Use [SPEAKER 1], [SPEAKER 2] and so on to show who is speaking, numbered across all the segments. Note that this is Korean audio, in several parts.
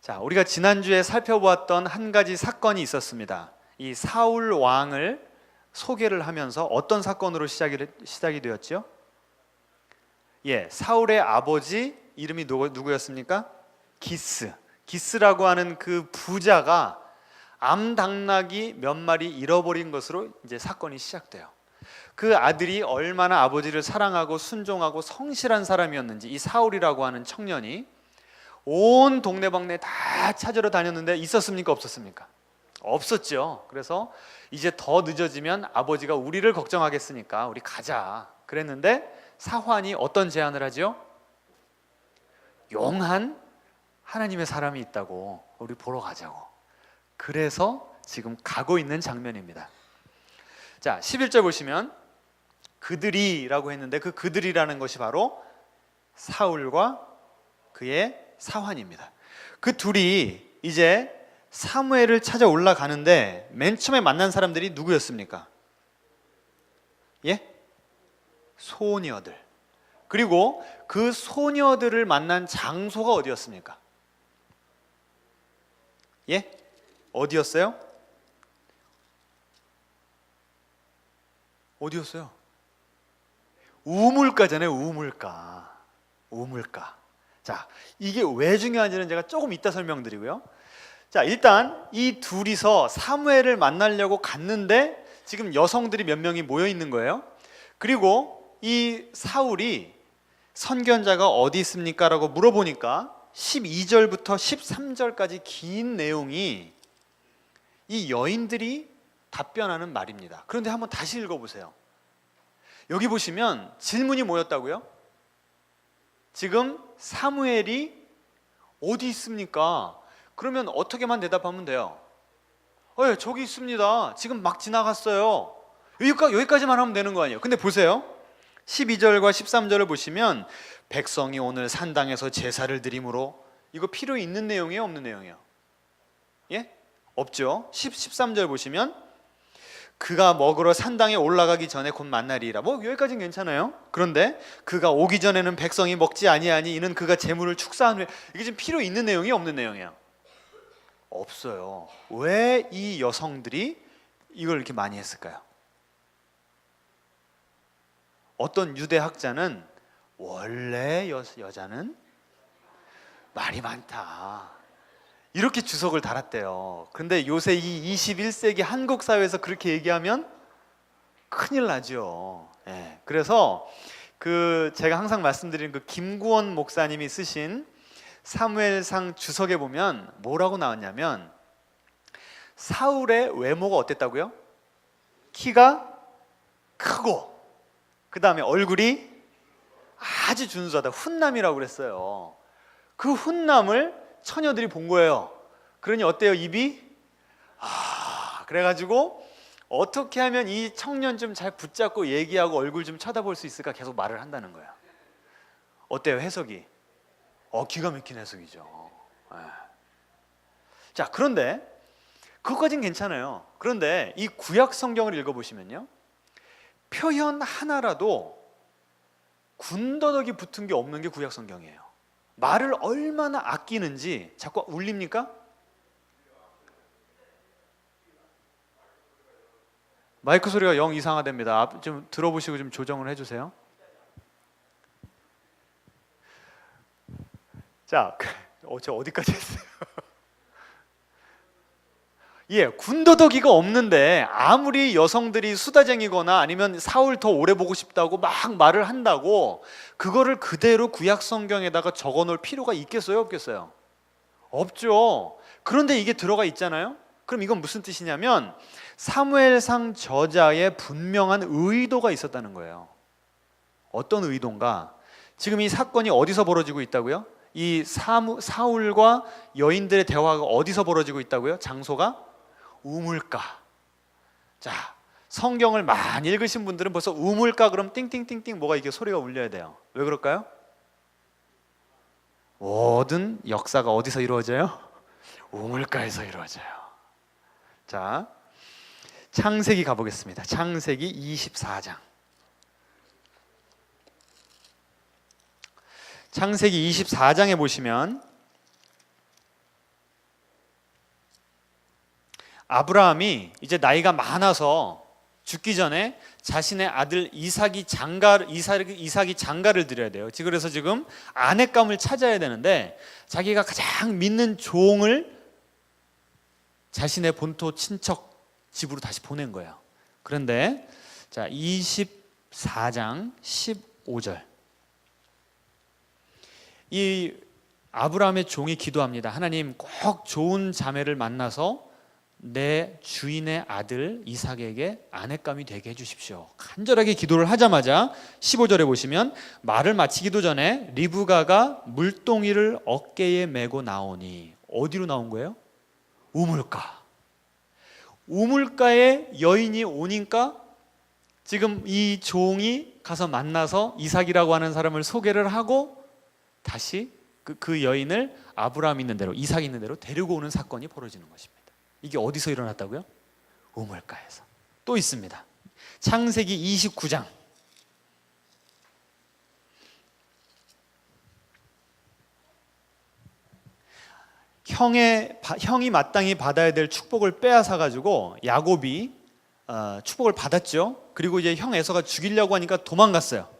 [SPEAKER 1] 자, 우리가 지난주에 살펴보았던 한 가지 사건이 있었습니다. 이 사울 왕을 소개를 하면서 어떤 사건으로 시작이 되었죠? 사울의 아버지 이름이 누구였습니까? 기스라고 하는 그 부자가 암당나귀 몇 마리 잃어버린 것으로 이제 사건이 시작돼요. 그 아들이 얼마나 아버지를 사랑하고 순종하고 성실한 사람이었는지 이 사울이라고 하는 청년이 온 동네방네 다 찾으러 다녔는데 있었습니까? 없었습니까? 없었죠. 그래서 이제 더 늦어지면 아버지가 우리를 걱정하겠으니까 우리 가자 그랬는데 사환이 어떤 제안을 하죠? 용한 하나님의 사람이 있다고 우리 보러 가자고. 그래서 지금 가고 있는 장면입니다. 자, 11절 보시면 그들이라고 했는데 그 그들이라는 것이 바로 사울과 그의 사환입니다. 그 둘이 이제 사무엘을 찾아 올라가는데 맨 처음에 만난 사람들이 누구였습니까? 소녀들. 그리고 그 소녀들을 만난 장소가 어디였습니까? 어디였어요? 어디였어요? 우물가잖아요. 우물가. 자, 이게 왜 중요한지는 제가 조금 이따 설명드리고요. 자, 일단 이 둘이서 사무엘을 만나려고 갔는데 지금 여성들이 몇 명이 모여 있는 거예요. 그리고 이 사울이 선견자가 어디 있습니까? 라고 물어보니까 12절부터 13절까지 긴 내용이 이 여인들이 답변하는 말입니다. 그런데 한번 다시 읽어보세요. 여기 보시면 질문이 뭐였다고요? 지금 사무엘이 어디 있습니까? 그러면 어떻게만 대답하면 돼요? 저기 있습니다. 지금 막 지나갔어요. 여기까지만 하면 되는 거 아니에요? 근데 보세요. 12절과 13절을 보시면 백성이 오늘 산당에서 제사를 드림으로, 이거 필요 있는 내용이에요? 없는 내용이에요? 없죠. 13절 보시면 그가 먹으러 산당에 올라가기 전에 곧 만나리라. 여기까지는 괜찮아요. 그런데 그가 오기 전에는 백성이 먹지 아니하니 이는 그가 재물을 축사한 후에. 이게 지금 필요 있는 내용이 없는 내용이에요? 없어요. 왜 이 여성들이 이걸 이렇게 많이 했을까요? 어떤 유대 학자는 원래 여자는 말이 많다 이렇게 주석을 달았대요. 그런데 요새 이 21세기 한국 사회에서 그렇게 얘기하면 큰일 나죠. 그래서 제가 항상 말씀드리는 그 김구원 목사님이 쓰신 사무엘상 주석에 보면 뭐라고 나왔냐면 사울의 외모가 어땠다고요? 키가 크고 그 다음에 얼굴이 아주 준수하다. 훈남이라고 그랬어요. 그 훈남을 처녀들이 본 거예요. 그러니 어때요? 입이? 그래가지고 어떻게 하면 이 청년 좀 잘 붙잡고 얘기하고 얼굴 좀 쳐다볼 수 있을까 계속 말을 한다는 거예요. 어때요? 해석이? 기가 막힌 해석이죠. 자, 그런데 그것까진 괜찮아요. 그런데 이 구약 성경을 읽어보시면요, 표현 하나라도 군더더기 붙은 게 없는 게 구약 성경이에요. 말을 얼마나 아끼는지. 자꾸 울립니까? 마이크 소리가 영 이상하답니다. 좀 들어보시고 좀 조정을 해주세요. 자, 저 어디까지 했어요? 군더더기가 없는데 아무리 여성들이 수다쟁이거나 아니면 사울 더 오래 보고 싶다고 막 말을 한다고 그거를 그대로 구약 성경에다가 적어놓을 필요가 있겠어요? 없겠어요? 없죠. 그런데 이게 들어가 있잖아요. 그럼 이건 무슨 뜻이냐면 사무엘상 저자의 분명한 의도가 있었다는 거예요. 어떤 의도인가? 지금 이 사건이 어디서 벌어지고 있다고요? 이 사울과 여인들의 대화가 어디서 벌어지고 있다고요? 장소가 우물가. 자, 성경을 많이 읽으신 분들은 벌써 우물가 그럼 띵띵띵띵 뭐가 이게 소리가 울려야 돼요. 왜 그럴까요? 모든 역사가 어디서 이루어져요? 우물가에서 이루어져요. 자, 창세기 가보겠습니다. 창세기 24장. 창세기 24장에 보시면 아브라함이 이제 나이가 많아서 죽기 전에 자신의 아들 이삭이 장가를 드려야 돼요. 그래서 지금 아내감을 찾아야 되는데 자기가 가장 믿는 종을 자신의 본토 친척 집으로 다시 보낸 거예요. 그런데 자 24장 15절 이 아브라함의 종이 기도합니다. 하나님, 꼭 좋은 자매를 만나서 내 주인의 아들 이삭에게 아내감이 되게 해주십시오. 간절하게 기도를 하자마자 15절에 보시면 말을 마치기도 전에 리브가가 물동이를 어깨에 메고 나오니, 어디로 나온 거예요? 우물가. 우물가에 여인이 오니까 지금 이 종이 가서 만나서 이삭이라고 하는 사람을 소개를 하고 다시 그 여인을 아브라함 있는 대로, 이삭 있는 대로 데리고 오는 사건이 벌어지는 것입니다. 이게 어디서 일어났다고요? 우물가에서. 또 있습니다. 창세기 29장 형이 마땅히 받아야 될 축복을 빼앗아 가지고 야곱이 축복을 받았죠. 그리고 이제 형 에서가 죽이려고 하니까 도망갔어요.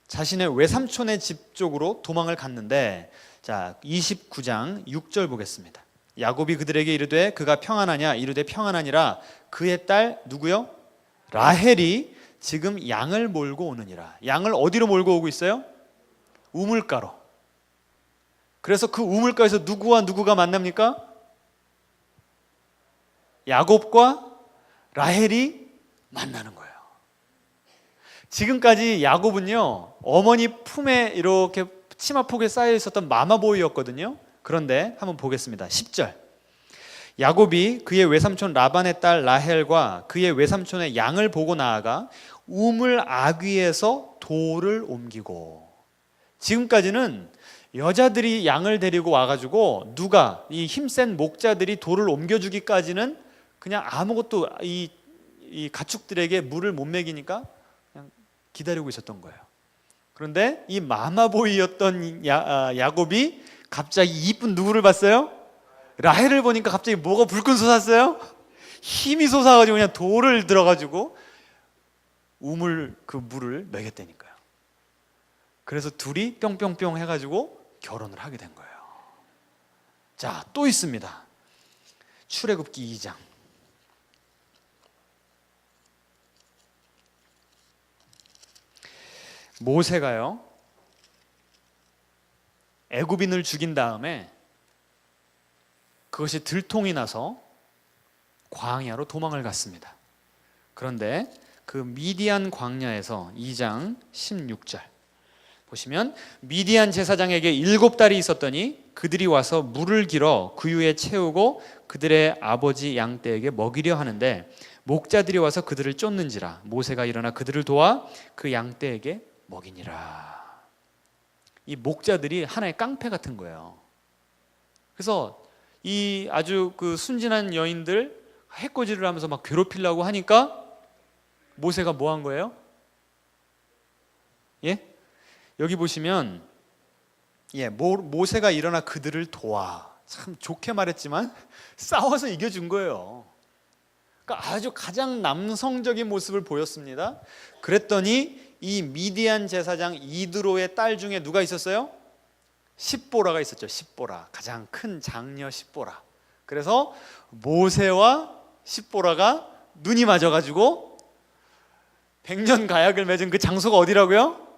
[SPEAKER 1] 자신의 외삼촌의 집 쪽으로 도망을 갔는데, 자 29장 6절 보겠습니다. 야곱이 그들에게 이르되 그가 평안하냐? 이르되 평안하니라. 그의 딸 누구요? 라헬이 지금 양을 몰고 오느니라. 양을 어디로 몰고 오고 있어요? 우물가로. 그래서 그 우물가에서 누구와 누구가 만납니까? 야곱과 라헬이 만나는 거예요. 지금까지 야곱은요, 어머니 품에 이렇게 치마폭에 쌓여 있었던 마마보이였거든요. 그런데 한번 보겠습니다. 10절. 야곱이 그의 외삼촌 라반의 딸 라헬과 그의 외삼촌의 양을 보고 나아가 우물 아귀에서 돌을 옮기고. 지금까지는 여자들이 양을 데리고 와가지고 누가 이 힘센 목자들이 돌을 옮겨주기까지는 그냥 아무것도 이 가축들에게 물을 못 먹이니까 그냥 기다리고 있었던 거예요. 그런데 이 마마보이였던 야곱이 갑자기 이쁜 누구를 봤어요? 라헬을 보니까 갑자기 뭐가 불끈 솟았어요? 힘이 솟아가지고 그냥 돌을 들어가지고 그 물을 먹였다니까요. 그래서 둘이 뿅뿅뿅 해가지고 결혼을 하게 된 거예요. 자, 또 있습니다. 출애굽기 2장. 모세가요, 애굽인을 죽인 다음에 그것이 들통이 나서 광야로 도망을 갔습니다. 그런데 그 미디안 광야에서 2장 16절 보시면, 미디안 제사장에게 7달이 있었더니 그들이 와서 물을 길어 구유에 채우고 그들의 아버지 양떼에게 먹이려 하는데 목자들이 와서 그들을 쫓는지라. 모세가 일어나 그들을 도와 그 양떼에게 먹이니라. 이 목자들이 하나의 깡패 같은 거예요. 그래서 이 아주 그 순진한 여인들 해코지를 하면서 막 괴롭히려고 하니까 모세가 뭐 한 거예요? 예? 여기 보시면 모세가 일어나 그들을 도와. 참 좋게 말했지만 싸워서 이겨준 거예요. 그러니까 아주 가장 남성적인 모습을 보였습니다. 그랬더니 이 미디안 제사장 이드로의 딸 중에 누가 있었어요? 십보라가 있었죠. 십보라, 가장 큰 장녀 십보라. 그래서 모세와 십보라가 눈이 맞아가지고 백년 가약을 맺은 그 장소가 어디라고요?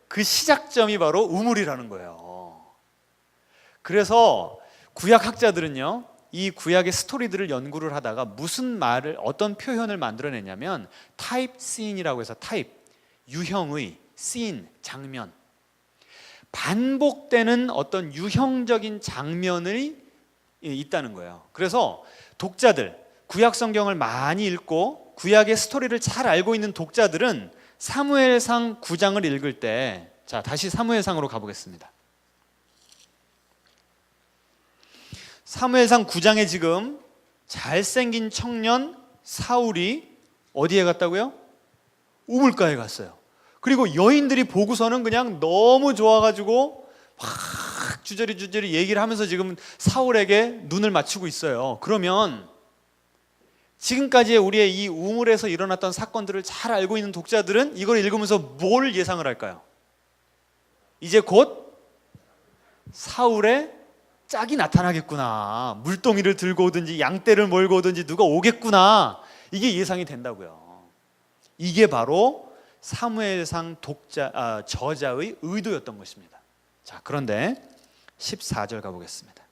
[SPEAKER 1] 그 시작점이 바로 우물이라는 거예요. 그래서 구약학자들은요, 이 구약의 스토리들을 연구를 하다가 무슨 말을, 어떤 표현을 만들어내냐면 타입 씬이라고 해서, 타입, 유형의, 씬, 장면, 반복되는 어떤 유형적인 장면이 있다는 거예요. 그래서 독자들, 구약 성경을 많이 읽고 구약의 스토리를 잘 알고 있는 독자들은 사무엘상 9장을 읽을 때, 자 다시 사무엘상으로 가보겠습니다. 사무엘상 9장에 지금 잘생긴 청년 사울이 어디에 갔다고요? 우물가에 갔어요. 그리고 여인들이 보고서는 그냥 너무 좋아가지고 막 주저리 얘기를 하면서 지금 사울에게 눈을 맞추고 있어요. 그러면 지금까지의 우리의 이 우물에서 일어났던 사건들을 잘 알고 있는 독자들은 이걸 읽으면서 뭘 예상을 할까요? 이제 곧 사울의 짝이 나타나겠구나. 물동이를 들고 오든지 양떼를 몰고 오든지 누가 오겠구나. 이게 예상이 된다고요. 이게 바로 사무엘상 저자의 의도였던 것입니다. 자, 그런데 14절 가보겠습니다.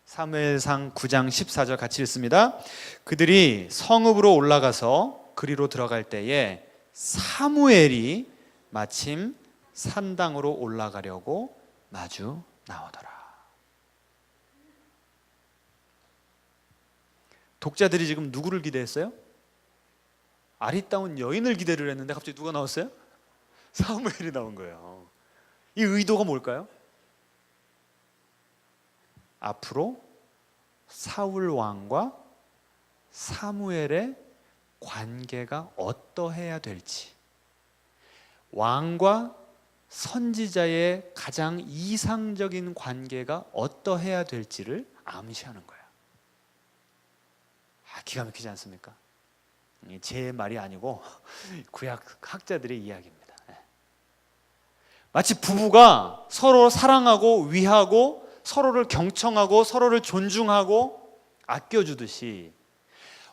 [SPEAKER 1] 사무엘상 9장 14절 같이 읽습니다. 그들이 성읍으로 올라가서 그리로 들어갈 때에 사무엘이 마침 산당으로 올라가려고 마주 나오더라. 독자들이 지금 누구를 기대했어요? 아리따운 여인을 기대를 했는데 갑자기 누가 나왔어요? 사무엘이 나온 거예요. 이 의도가 뭘까요? 앞으로 사울 왕과 사무엘의 관계가 어떠해야 될지, 왕과 선지자의 가장 이상적인 관계가 어떠해야 될지를 암시하는 거예요. 기가 막히지 않습니까? 제 말이 아니고 구약 학자들의 이야기입니다. 마치 부부가 서로 사랑하고 위하고 서로를 경청하고 서로를 존중하고 아껴주듯이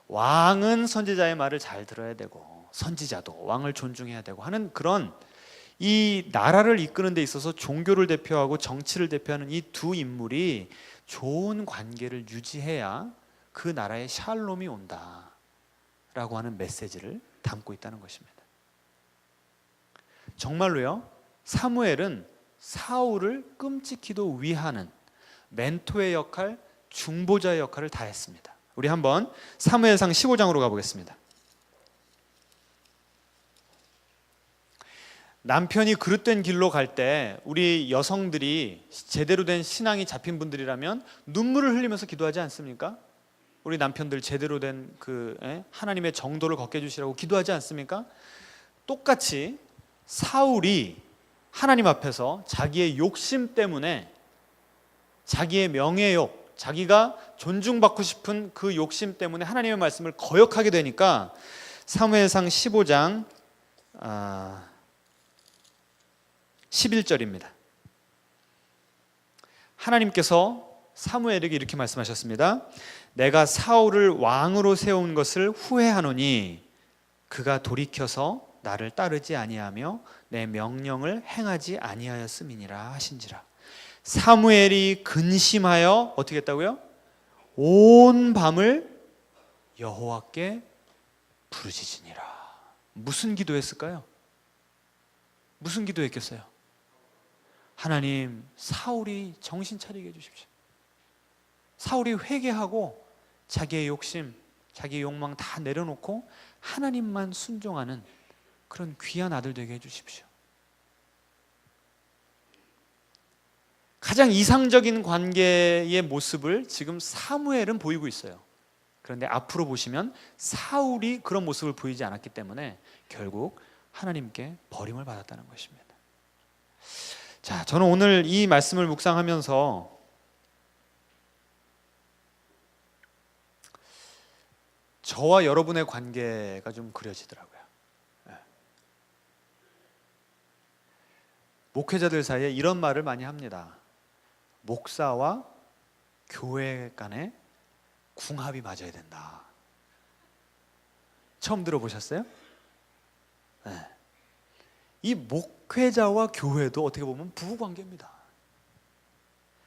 [SPEAKER 1] 왕은 선지자의 말을 잘 들어야 되고 선지자도 왕을 존중해야 되고 하는 그런 이 나라를 이끄는 데 있어서 종교를 대표하고 정치를 대표하는 이 두 인물이 좋은 관계를 유지해야 그 나라에 샬롬이 온다라고 하는 메시지를 담고 있다는 것입니다. 정말로요, 사무엘은 사울을 끔찍히도 위하는 멘토의 역할, 중보자의 역할을 다 했습니다. 우리 한번 사무엘상 15장으로 가보겠습니다. 남편이 그릇된 길로 갈 때 우리 여성들이 제대로 된 신앙이 잡힌 분들이라면 눈물을 흘리면서 기도하지 않습니까? 우리 남편들 제대로 된 하나님의 정도를 걷게 해주시라고 기도하지 않습니까? 똑같이 사울이 하나님 앞에서 자기의 욕심 때문에 자기의 명예욕, 자기가 존중받고 싶은 그 욕심 때문에 하나님의 말씀을 거역하게 되니까 사무엘상 15장 11절입니다. 하나님께서 사무엘에게 이렇게 말씀하셨습니다. 내가 사울을 왕으로 세운 것을 후회하노니 그가 돌이켜서 나를 따르지 아니하며 내 명령을 행하지 아니하였음이니라 하신지라. 사무엘이 근심하여 어떻게 했다고요? 온 밤을 여호와께 부르짖으니라. 무슨 기도했을까요? 무슨 기도했겠어요? 하나님, 사울이 정신 차리게 해주십시오. 사울이 회개하고 자기의 욕심, 자기의 욕망 다 내려놓고 하나님만 순종하는 그런 귀한 아들 되게 해주십시오. 가장 이상적인 관계의 모습을 지금 사무엘은 보이고 있어요. 그런데 앞으로 보시면 사울이 그런 모습을 보이지 않았기 때문에 결국 하나님께 버림을 받았다는 것입니다. 자, 저는 오늘 이 말씀을 묵상하면서 저와 여러분의 관계가 좀 그려지더라고요. 목회자들 사이에 이런 말을 많이 합니다. 목사와 교회 간에 궁합이 맞아야 된다. 처음 들어보셨어요? 네. 이 목회자와 교회도 어떻게 보면 부부관계입니다.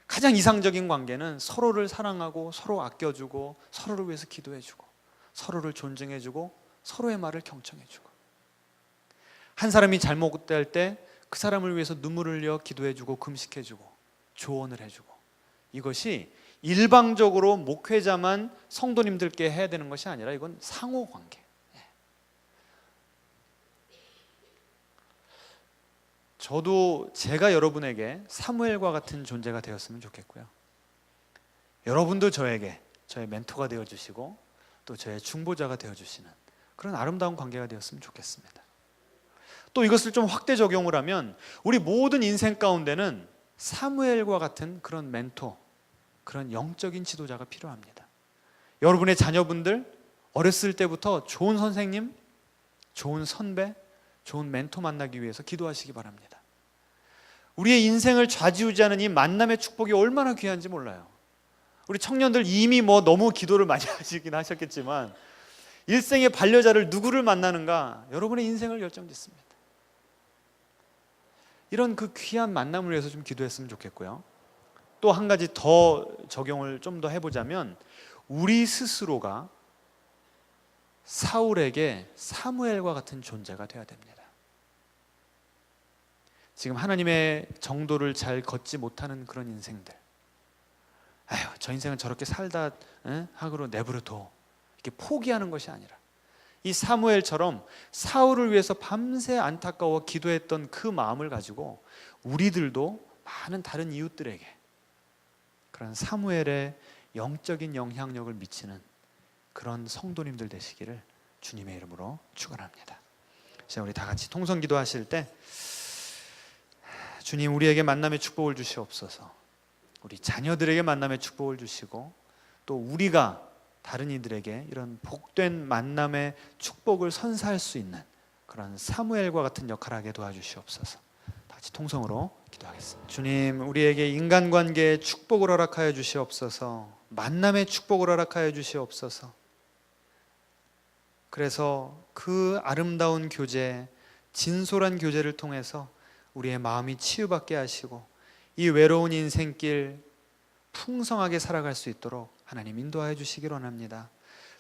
[SPEAKER 1] 가장 이상적인 관계는 서로를 사랑하고 서로 아껴주고 서로를 위해서 기도해주고 서로를 존중해주고 서로의 말을 경청해주고, 한 사람이 잘못될 때 그 사람을 위해서 눈물을 흘려 기도해주고 금식해주고 조언을 해주고, 이것이 일방적으로 목회자만 성도님들께 해야 되는 것이 아니라 이건 상호관계. 저도 제가 여러분에게 사무엘과 같은 존재가 되었으면 좋겠고요, 여러분도 저에게 저의 멘토가 되어주시고 또 저의 중보자가 되어주시는 그런 아름다운 관계가 되었으면 좋겠습니다. 또 이것을 좀 확대 적용을 하면 우리 모든 인생 가운데는 사무엘과 같은 그런 멘토, 그런 영적인 지도자가 필요합니다. 여러분의 자녀분들 어렸을 때부터 좋은 선생님, 좋은 선배, 좋은 멘토 만나기 위해서 기도하시기 바랍니다. 우리의 인생을 좌지우지하는 이 만남의 축복이 얼마나 귀한지 몰라요. 우리 청년들 이미 너무 기도를 많이 하시긴 하셨겠지만 일생의 반려자를 누구를 만나는가 여러분의 인생을 결정짓습니다. 이런 그 귀한 만남을 위해서 좀 기도했으면 좋겠고요. 또 한 가지 더 적용을 좀 더 해보자면 우리 스스로가 사울에게 사무엘과 같은 존재가 되어야 됩니다. 지금 하나님의 정도를 잘 걷지 못하는 그런 인생들, 아휴 저 인생은 저렇게 살다 하고 내버려둬 이렇게 포기하는 것이 아니라 이 사무엘처럼 사울을 위해서 밤새 안타까워 기도했던 그 마음을 가지고 우리들도 많은 다른 이웃들에게 그런 사무엘의 영적인 영향력을 미치는 그런 성도님들 되시기를 주님의 이름으로 축원합니다. 자, 우리 다 같이 통성 기도하실 때 주님 우리에게 만남의 축복을 주시옵소서. 우리 자녀들에게 만남의 축복을 주시고 또 우리가 다른 이들에게 이런 복된 만남의 축복을 선사할 수 있는 그런 사무엘과 같은 역할을 하게 도와주시옵소서. 같이 통성으로 기도하겠습니다. 주님 우리에게 인간관계의 축복을 허락하여 주시옵소서. 만남의 축복을 허락하여 주시옵소서. 그래서 그 아름다운 교제, 진솔한 교제를 통해서 우리의 마음이 치유받게 하시고 이 외로운 인생길 풍성하게 살아갈 수 있도록 하나님 인도하여 주시기를 원합니다.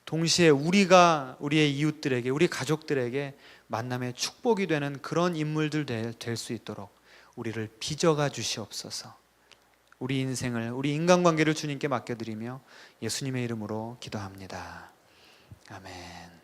[SPEAKER 1] 동시에 우리가 우리의 이웃들에게, 우리 가족들에게 만남의 축복이 되는 그런 인물들 될 수 있도록 우리를 빚어가 주시옵소서. 우리 인생을, 우리 인간관계를 주님께 맡겨드리며 예수님의 이름으로 기도합니다. 아멘.